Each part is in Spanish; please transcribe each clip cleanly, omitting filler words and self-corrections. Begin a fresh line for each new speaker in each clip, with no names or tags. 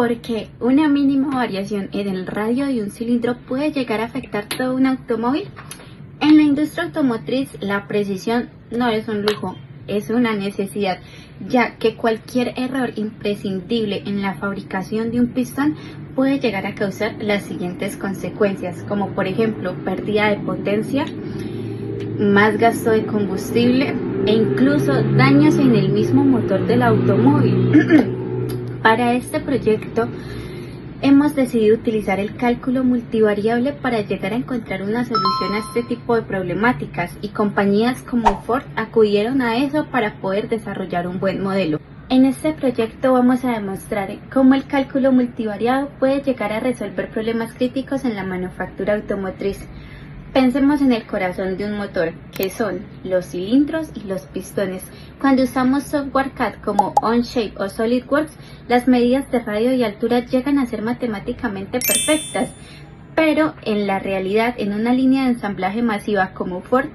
porque una mínima variación en el radio de un cilindro puede llegar a afectar todo un automóvil. En la industria automotriz, la precisión no es un lujo, es una necesidad, ya que cualquier error imprescindible en la fabricación de un pistón puede llegar a causar las siguientes consecuencias, como por ejemplo pérdida de potencia, más gasto de combustible e incluso daños en el mismo motor del automóvil. Para este proyecto hemos decidido utilizar el cálculo multivariable para llegar a encontrar una solución a este tipo de problemáticas, y compañías como Ford acudieron a eso para poder desarrollar un buen modelo. En este proyecto vamos a demostrar cómo el cálculo multivariado puede llegar a resolver problemas críticos en la manufactura automotriz. Pensemos en el corazón de un motor, que son los cilindros y los pistones. Cuando usamos software CAD como Onshape o SolidWorks, las medidas de radio y altura llegan a ser matemáticamente perfectas, pero en la realidad, en una línea de ensamblaje masiva como Ford,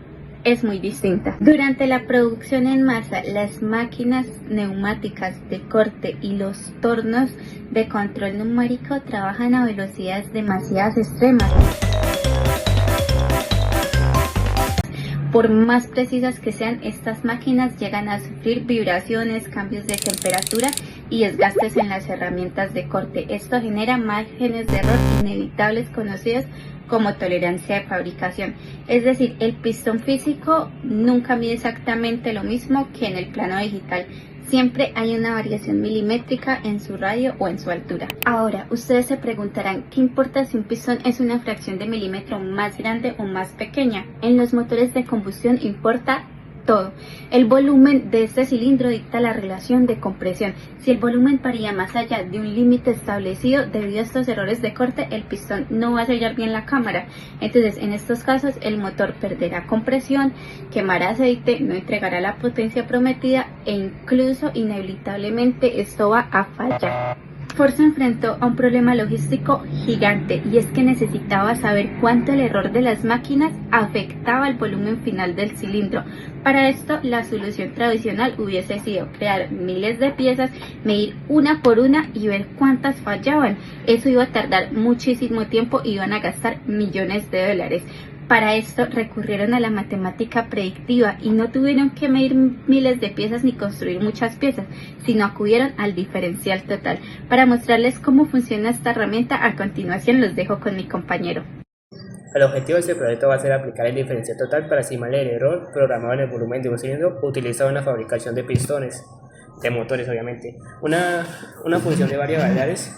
es muy distinta. Durante la producción en masa, las máquinas neumáticas de corte y los tornos de control numérico trabajan a velocidades demasiado extremas. Por más precisas que sean, estas máquinas llegan a sufrir vibraciones, cambios de temperatura y desgastes en las herramientas de corte. Esto genera márgenes de error inevitables conocidos como tolerancia de fabricación. Es decir, el pistón físico nunca mide exactamente lo mismo que en el plano digital. Siempre hay una variación milimétrica en su radio o en su altura. Ahora, ustedes se preguntarán, ¿qué importa si un pistón es una fracción de milímetro más grande o más pequeña? En los motores de combustión importa todo. El volumen de este cilindro dicta la relación de compresión. Si el volumen varía más allá de un límite establecido debido a estos errores de corte, el pistón no va a sellar bien la cámara. Entonces, en estos casos, el motor perderá compresión, quemará aceite, no entregará la potencia prometida e incluso inevitablemente esto va a fallar. Ford se enfrentó a un problema logístico gigante, y es que necesitaba saber cuánto el error de las máquinas afectaba el volumen final del cilindro. Para esto, la solución tradicional hubiese sido crear miles de piezas, medir una por una y ver cuántas fallaban. Eso iba a tardar muchísimo tiempo y iban a gastar millones de dólares. Para esto recurrieron a la matemática predictiva y no tuvieron que medir miles de piezas ni construir muchas piezas, sino acudieron al diferencial total. Para mostrarles cómo funciona esta herramienta, a continuación los dejo con mi compañero.
El objetivo de este proyecto va a ser aplicar el diferencial total para estimar el error programado en el volumen de un cilindro utilizado en la fabricación de pistones, de motores obviamente. Una función de variables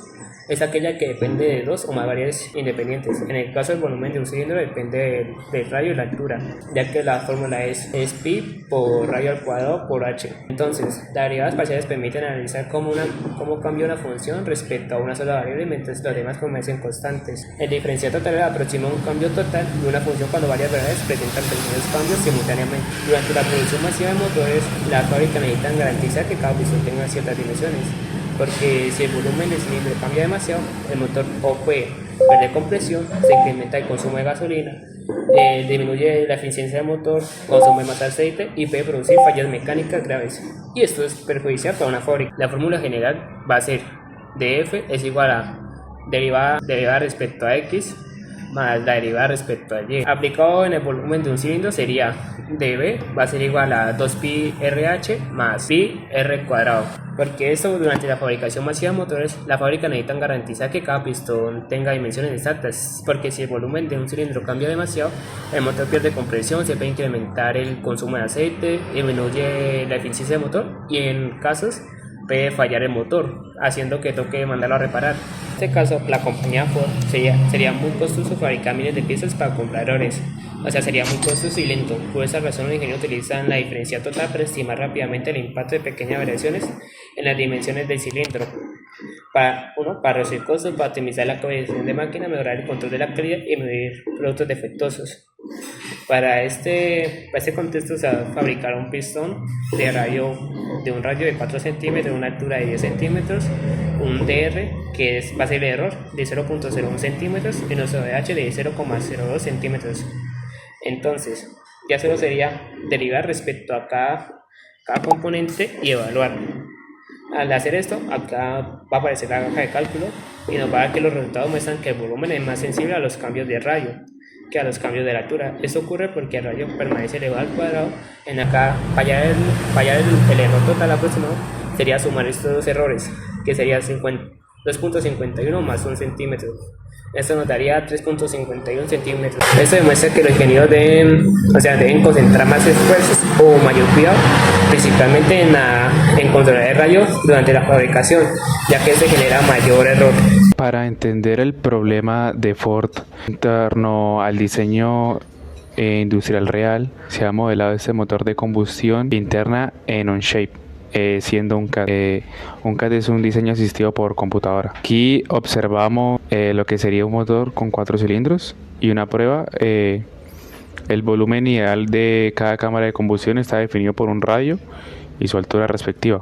es aquella que depende de dos o más variables independientes. En el caso del volumen de un cilindro depende del radio y la altura, ya que la fórmula es pi por radio al cuadrado por h. Entonces, las derivadas parciales permiten analizar cómo cambia una función respecto a una sola variable, mientras los demás permanecen constantes. El diferencial total aproxima un cambio total de una función cuando varias variables presentan pequeños cambios simultáneamente. Durante la producción masiva de motores, la fábrica necesita garantizar que cada pistón tenga ciertas dimensiones, porque si el volumen del cilindro cambia demasiado, el motor o puede perder compresión, se incrementa el consumo de gasolina, disminuye la eficiencia del motor, consume más aceite y puede producir fallas mecánicas graves. Y esto es perjudicial para una fábrica. La fórmula general va a ser dF es igual a derivada respecto a X más la derivada respecto a Y. Aplicado en el volumen de un cilindro sería dB va a ser igual a 2pi RH más pi R cuadrado. Porque esto, durante la fabricación masiva de motores, la fábrica necesita garantizar que cada pistón tenga dimensiones exactas, porque si el volumen de un cilindro cambia demasiado, el motor pierde compresión, se puede incrementar el consumo de aceite, disminuye la eficiencia del motor y en casos puede fallar el motor, haciendo que toque mandarlo a reparar. En este caso, la compañía Ford sería muy costoso fabricar miles de piezas para comprar errores. O sea, sería muy costoso y lento. Por esa razón, los ingenieros utilizan la diferencial total para estimar rápidamente el impacto de pequeñas variaciones en las dimensiones del cilindro. Para reducir costos, para optimizar la cohesión de máquina, mejorar el control de la calidad y medir productos defectuosos. Para este contexto se va a fabricar un pistón de un radio de 4 centímetros, una altura de 10 centímetros, un DR que va a ser el error de 0.01 centímetros y nuestro DH de 0.02 centímetros. Entonces, ya solo sería derivar respecto a cada componente y evaluar. Al hacer esto, acá va a aparecer la caja de cálculo y nos va a dar que los resultados muestran que el volumen es más sensible a los cambios de radio que a los cambios de la altura. Esto ocurre porque el radio permanece elevado al cuadrado. En acá, fallar el error total aproximado sería sumar estos dos errores, que sería 2.51 más 1 centímetro. Esto nos daría 3.51 centímetros. Esto demuestra que los ingenieros deben concentrar más esfuerzos o mayor cuidado, principalmente en controlar el radio durante la fabricación, ya que se genera mayor error.
Para entender el problema de Ford en torno al diseño industrial real, se ha modelado este motor de combustión interna en Onshape, siendo un CAD. Un CAD es un diseño asistido por computadora. Aquí observamos lo que sería un motor con 4 cilindros y una prueba. El volumen ideal de cada cámara de combustión está definido por un radio y su altura respectiva.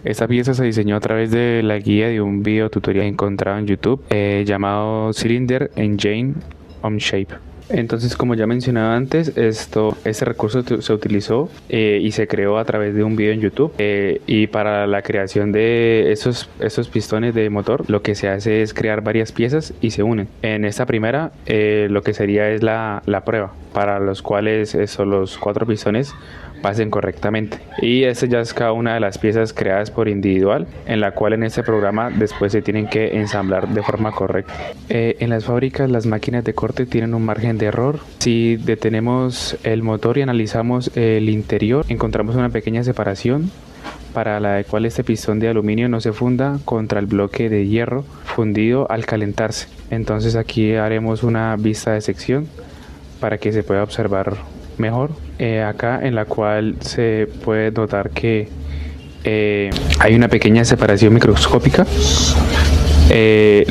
Esta pieza se diseñó a través de la guía de un video tutorial encontrado en YouTube llamado Cylinder Engine Onshape. Entonces, como ya mencionaba antes, este recurso se utilizó y se creó a través de un video en YouTube, y para la creación de esos pistones de motor, lo que se hace es crear varias piezas y se unen. En esta primera, lo que sería es la prueba, para los cuales los 4 pistones pasen correctamente, y esta ya es cada una de las piezas creadas por individual, en la cual en este programa después se tienen que ensamblar de forma correcta. En las fábricas las máquinas de corte tienen un margen de error. Si detenemos el motor y analizamos el interior, encontramos una pequeña separación para la cual este pistón de aluminio no se funda contra el bloque de hierro fundido al calentarse. Entonces aquí haremos una vista de sección para que se pueda observar mejor, acá en la cual se puede notar que hay una pequeña separación microscópica,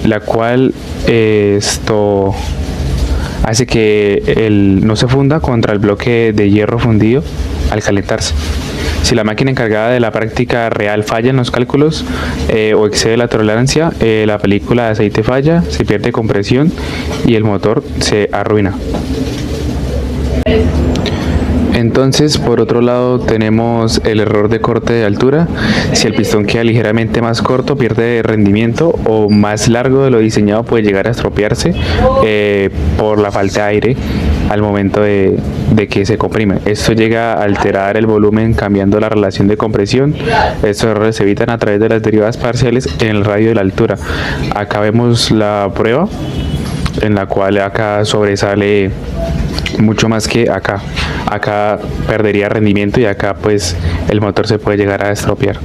la cual esto hace que no se funda contra el bloque de hierro fundido al calentarse. Si la máquina encargada de la práctica real falla en los cálculos o excede la tolerancia, la película de aceite falla, se pierde compresión y el motor se arruina. Entonces, por otro lado, tenemos el error de corte de altura. Si el pistón queda ligeramente más corto, pierde rendimiento, o más largo de lo diseñado, puede llegar a estropearse por la falta de aire al momento de que se comprime. Esto llega a alterar el volumen cambiando la relación de compresión. Estos errores se evitan a través de las derivadas parciales en el radio de la altura. Acá vemos la prueba, en la cual acá sobresale mucho más que acá. Acá perdería rendimiento y acá pues el motor se puede llegar a estropear.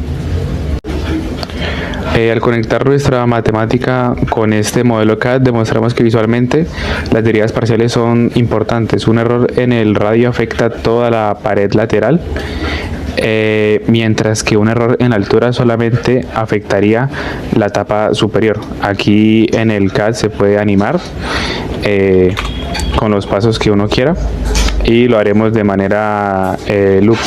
Al conectar nuestra matemática con este modelo CAD, demostramos que visualmente las derivas parciales son importantes. Un error en el radio afecta toda la pared lateral, mientras que un error en la altura solamente afectaría la tapa superior. Aquí en el CAD se puede animar con los pasos que uno quiera, y lo haremos de manera loop,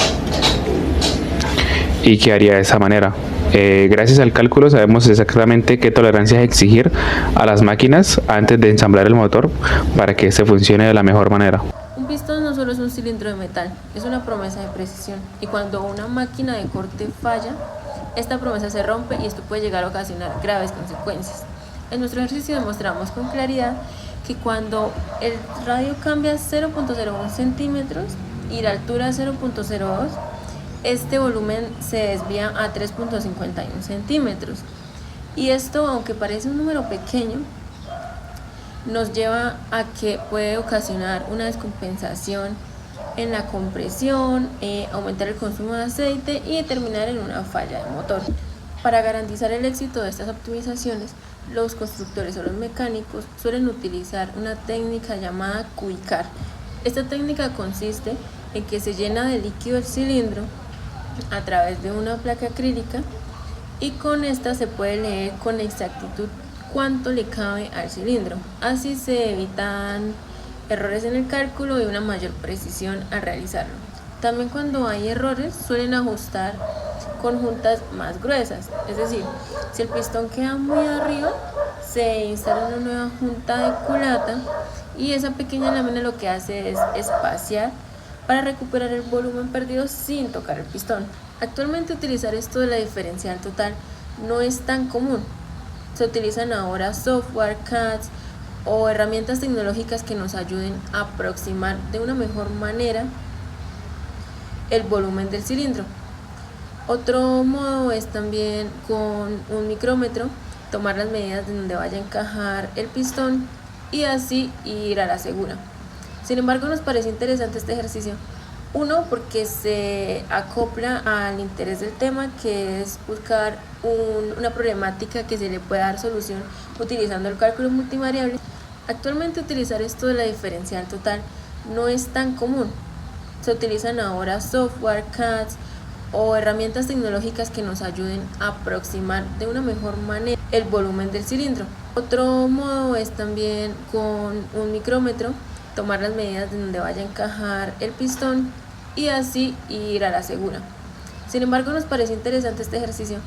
y quedaría de esa manera. Gracias al cálculo sabemos exactamente qué tolerancias exigir a las máquinas antes de ensamblar el motor para que este funcione de la mejor manera.
Un pistón no solo es un cilindro de metal, es una promesa de precisión, y cuando una máquina de corte falla, esta promesa se rompe y esto puede llegar a ocasionar graves consecuencias. En nuestro ejercicio demostramos con claridad que cuando el radio cambia 0.01 centímetros y la altura 0.02, este volumen se desvía a 3.51 centímetros. Y esto, aunque parece un número pequeño, nos lleva a que puede ocasionar una descompensación en la compresión, aumentar el consumo de aceite y terminar en una falla de motor. Para garantizar el éxito de estas optimizaciones, los constructores o los mecánicos suelen utilizar una técnica llamada cubicar. Esta técnica consiste en que se llena de líquido el cilindro a través de una placa acrílica, y con esta se puede leer con exactitud cuánto le cabe al cilindro. Así se evitan errores en el cálculo y una mayor precisión al realizarlo. También cuando hay errores suelen ajustar con juntas más gruesas, es decir, si el pistón queda muy arriba, se instala una nueva junta de culata, y esa pequeña lámina lo que hace es espaciar para recuperar el volumen perdido sin tocar el pistón. Actualmente utilizar esto de la diferencial total no es tan común. Se utilizan ahora software, CADs o herramientas tecnológicas que nos ayuden a aproximar de una mejor manera el volumen del cilindro. Otro modo es también con un micrómetro tomar las medidas de donde vaya a encajar el pistón y así ir a la segura. Sin embargo, nos parece interesante este ejercicio. Uno, porque se acopla al interés del tema, que es buscar una problemática que se le pueda dar solución utilizando el cálculo multivariable. Actualmente utilizar esto de la diferencial total no es tan común. Se utilizan ahora software, CADs o herramientas tecnológicas que nos ayuden a aproximar de una mejor manera el volumen del cilindro. Otro modo es también con un micrómetro tomar las medidas de donde vaya a encajar el pistón y así ir a la segura. Sin embargo, nos parece interesante este ejercicio.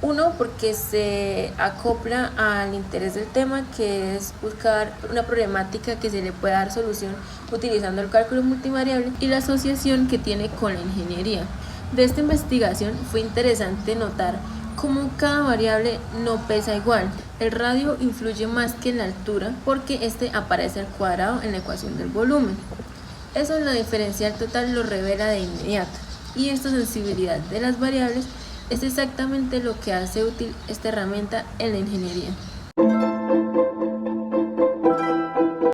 Uno, porque se acopla al interés del tema, que es buscar una problemática que se le pueda dar solución utilizando el cálculo multivariable, y la asociación que tiene con la ingeniería. De esta investigación fue interesante notar cómo cada variable no pesa igual. El radio influye más que la altura porque este aparece al cuadrado en la ecuación del volumen. Eso en la diferencial total lo revela de inmediato, y esta sensibilidad de las variables es exactamente lo que hace útil esta herramienta en la ingeniería.